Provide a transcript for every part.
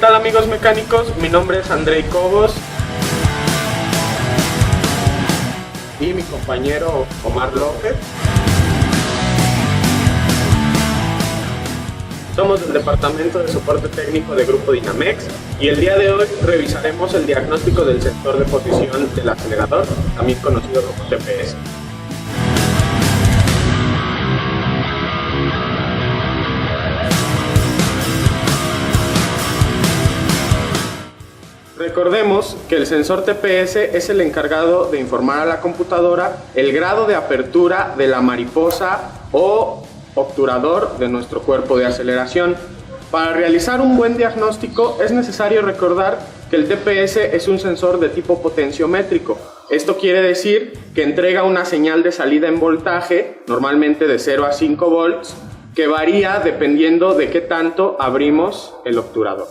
tal amigos mecánicos? Mi nombre es Andrei Cobos y mi compañero Omar López. Somos del Departamento de Soporte Técnico de Grupo Dynamex y el día de hoy revisaremos el diagnóstico del sensor de posición del acelerador, también conocido como TPS. Recordemos que el sensor TPS es el encargado de informar a la computadora el grado de apertura de la mariposa o obturador de nuestro cuerpo de aceleración. Para realizar un buen diagnóstico es necesario recordar que el TPS es un sensor de tipo potenciométrico. Esto quiere decir que entrega una señal de salida en voltaje, normalmente de 0 a 5 volts, que varía dependiendo de qué tanto abrimos el obturador.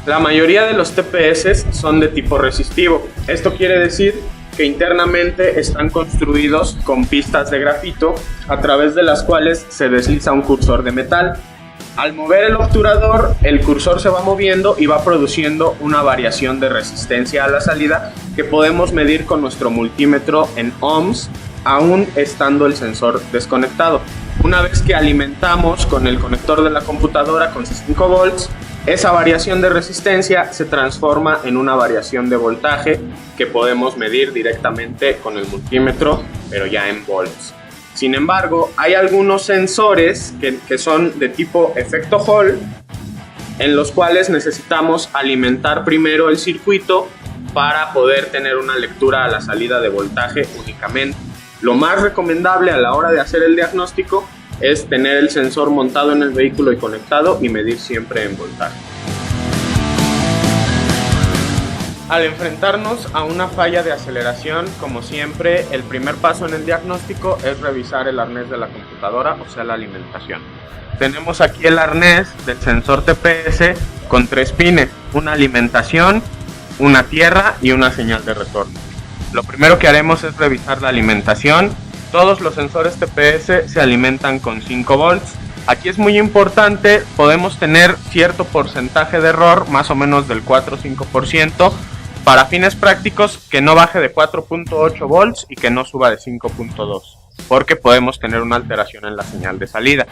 La mayoría de los TPS son de tipo resistivo. Esto quiere decir que internamente están construidos con pistas de grafito a través de las cuales se desliza un cursor de metal. Al mover el obturador, el cursor se va moviendo y va produciendo una variación de resistencia a la salida que podemos medir con nuestro multímetro en ohms, aún estando el sensor desconectado. Una vez que alimentamos con el conector de la computadora con sus 5 volts, esa variación de resistencia se transforma en una variación de voltaje que podemos medir directamente con el multímetro, pero ya en volts. Sin embargo, hay algunos sensores que son de tipo efecto Hall, en los cuales necesitamos alimentar primero el circuito para poder tener una lectura a la salida de voltaje únicamente. Lo más recomendable a la hora de hacer el diagnóstico es tener el sensor montado en el vehículo y conectado y medir siempre en voltaje. Al enfrentarnos a una falla de aceleración, como siempre, el primer paso en el diagnóstico es revisar el arnés de la computadora, o sea, la alimentación. Tenemos aquí el arnés del sensor TPS con 3 pines, una alimentación, una tierra y una señal de retorno. Lo primero que haremos es revisar la alimentación. Todos los sensores TPS se alimentan con 5 volts. Aquí es muy importante, podemos tener cierto porcentaje de error, más o menos del 4 o 5%, para fines prácticos que no baje de 4.8 volts y que no suba de 5.2, porque podemos tener una alteración en la señal de salida.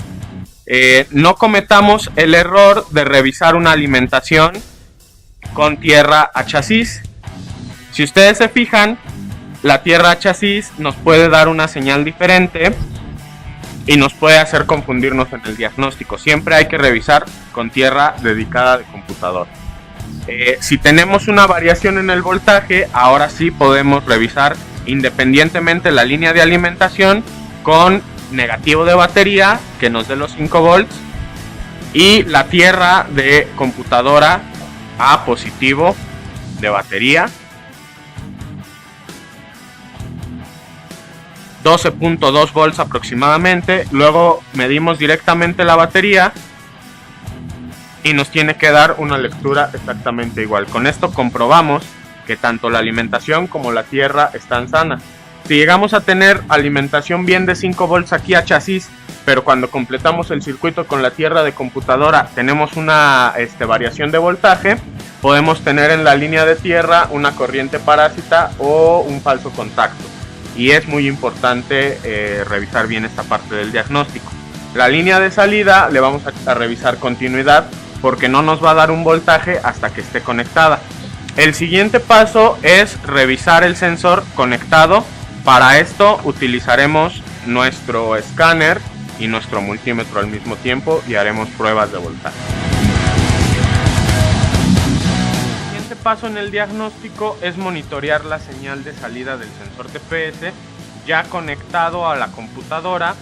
No cometamos el error de revisar una alimentación con tierra a chasis. Si ustedes se fijan, la tierra a chasis nos puede dar una señal diferente y nos puede hacer confundirnos en el diagnóstico. Siempre hay que revisar con tierra dedicada de computadora. Si tenemos una variación en el voltaje, ahora sí podemos revisar independientemente la línea de alimentación con negativo de batería que nos dé los 5 volts y la tierra de computadora a positivo de batería, 12.2 volts aproximadamente. Luego medimos directamente la batería y nos tiene que dar una lectura exactamente igual. Con esto comprobamos que tanto la alimentación como la tierra están sanas. Si llegamos a tener alimentación bien de 5 volts aquí a chasis, pero cuando completamos el circuito con la tierra de computadora tenemos una variación de voltaje, podemos tener en la línea de tierra una corriente parásita o un falso contacto. Y es muy importante revisar bien esta parte del diagnóstico. La línea de salida le vamos a revisar continuidad porque no nos va a dar un voltaje hasta que esté conectada. El siguiente paso es revisar el sensor conectado. Para esto utilizaremos nuestro escáner y nuestro multímetro al mismo tiempo y haremos pruebas de voltaje. Paso en el diagnóstico es monitorear la señal de salida del sensor TPS ya conectado a la computadora.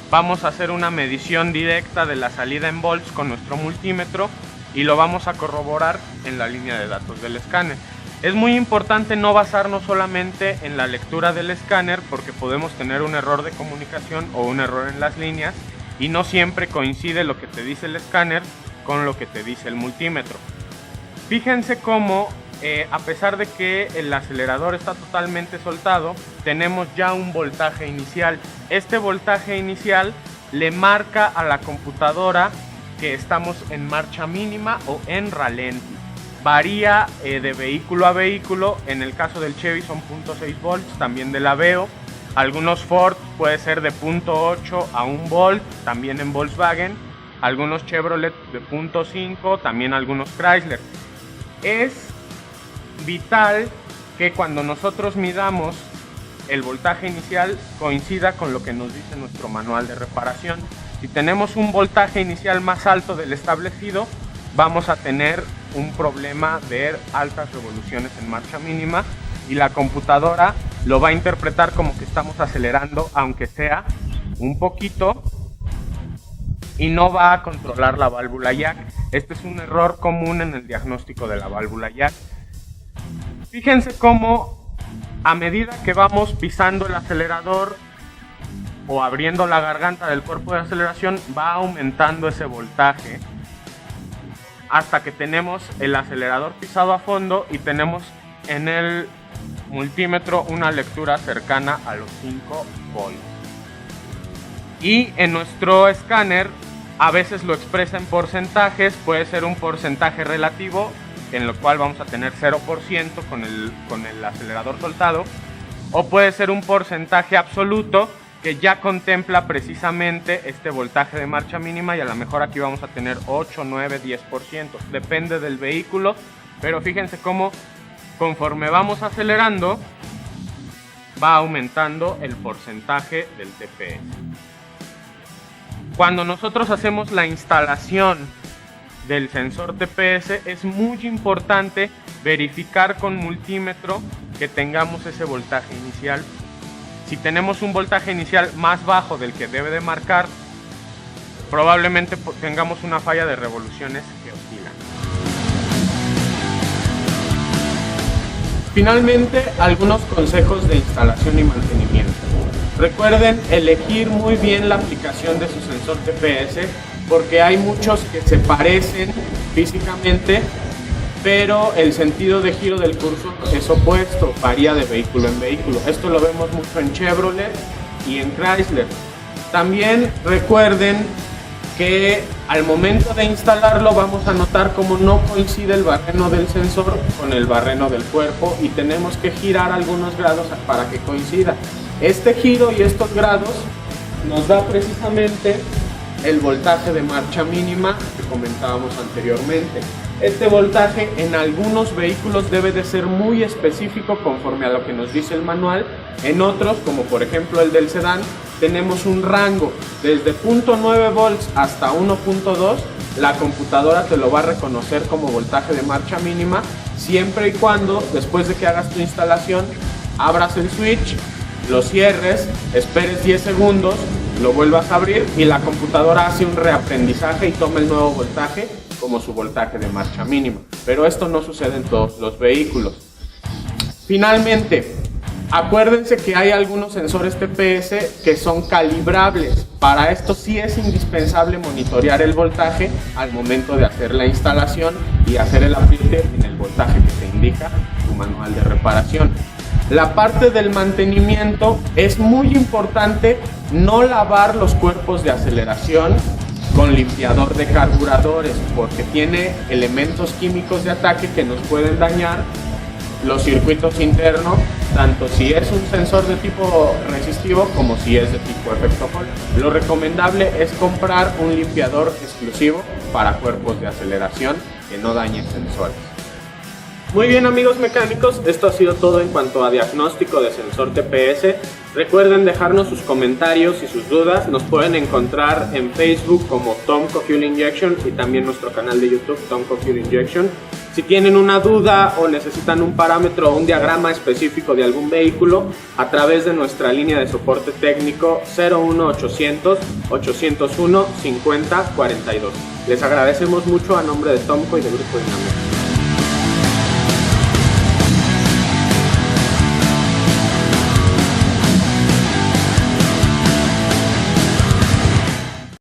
Vamos a hacer una medición directa de la salida en volts con nuestro multímetro y lo vamos a corroborar en la línea de datos del escáner. Es muy importante no basarnos solamente en la lectura del escáner porque podemos tener un error de comunicación o un error en las líneas y no siempre coincide lo que te dice el escáner con lo que te dice el multímetro. Fíjense cómo, a pesar de que el acelerador está totalmente soltado, tenemos ya un voltaje inicial. Este voltaje inicial le marca a la computadora que estamos en marcha mínima o en ralenti. Varía de vehículo a vehículo. En el caso del Chevy son 0.6 volts, también del Aveo. Algunos Ford puede ser de 0.8 a 1 volt, también en Volkswagen. Algunos Chevrolet de 0.5, también algunos Chrysler. Es vital que cuando nosotros midamos el voltaje inicial coincida con lo que nos dice nuestro manual de reparación. Si tenemos un voltaje inicial más alto del establecido, vamos a tener un problema de altas revoluciones en marcha mínima y la computadora lo va a interpretar como que estamos acelerando, aunque sea un poquito, y no va a controlar la válvula jack. Este es un error común en el diagnóstico de la válvula jack. Fíjense cómo a medida que vamos pisando el acelerador o abriendo la garganta del cuerpo de aceleración, va aumentando ese voltaje hasta que tenemos el acelerador pisado a fondo y tenemos en el multímetro una lectura cercana a los 5 volts. Y en nuestro escáner a veces lo expresa en porcentajes. Puede ser un porcentaje relativo, en lo cual vamos a tener 0% con el acelerador soltado, o puede ser un porcentaje absoluto que ya contempla precisamente este voltaje de marcha mínima, y a lo mejor aquí vamos a tener 8, 9, 10%, depende del vehículo. Pero fíjense cómo conforme vamos acelerando va aumentando el porcentaje del TPS. Cuando nosotros hacemos la instalación del sensor TPS es muy importante verificar con multímetro que tengamos ese voltaje inicial. Si tenemos un voltaje inicial más bajo del que debe de marcar, probablemente tengamos una falla de revoluciones que oscilan. Finalmente, algunos consejos de instalación y mantenimiento. Recuerden elegir muy bien la aplicación de su sensor TPS, porque hay muchos que se parecen físicamente, pero el sentido de giro del cursor es opuesto, varía de vehículo en vehículo. Esto lo vemos mucho en Chevrolet y en Chrysler. También recuerden que al momento de instalarlo vamos a notar cómo no coincide el barreno del sensor con el barreno del cuerpo, y tenemos que girar algunos grados para que coincida. Este giro y estos grados nos da precisamente el voltaje de marcha mínima que comentábamos anteriormente. Este voltaje en algunos vehículos debe de ser muy específico conforme a lo que nos dice el manual. En otros, como por ejemplo el del sedán, tenemos un rango desde 0.9 volts hasta 1.2. La computadora te lo va a reconocer como voltaje de marcha mínima, siempre y cuando después de que hagas tu instalación abras el switch, lo cierres, esperes 10 segundos, lo vuelvas a abrir y la computadora hace un reaprendizaje y toma el nuevo voltaje como su voltaje de marcha mínima. Pero esto no sucede en todos los vehículos. Finalmente, acuérdense que hay algunos sensores TPS que son calibrables. Para esto sí es indispensable monitorear el voltaje al momento de hacer la instalación y hacer el apriete en el voltaje que te indica tu manual de reparación. La parte del mantenimiento es muy importante no lavar los cuerpos de aceleración con limpiador de carburadores, porque tiene elementos químicos de ataque que nos pueden dañar los circuitos internos, tanto si es un sensor de tipo resistivo como si es de tipo efecto Hall. Lo recomendable es comprar un limpiador exclusivo para cuerpos de aceleración que no dañen sensores. Muy bien, amigos mecánicos, esto ha sido todo en cuanto a diagnóstico de sensor TPS. Recuerden dejarnos sus comentarios y sus dudas. Nos pueden encontrar en Facebook como Tomco Fuel Injection y también nuestro canal de YouTube Tomco Fuel Injection. Si tienen una duda o necesitan un parámetro o un diagrama específico de algún vehículo, a través de nuestra línea de soporte técnico 01800 801 5042. Les agradecemos mucho a nombre de Tomco y de Grupo Dinamo.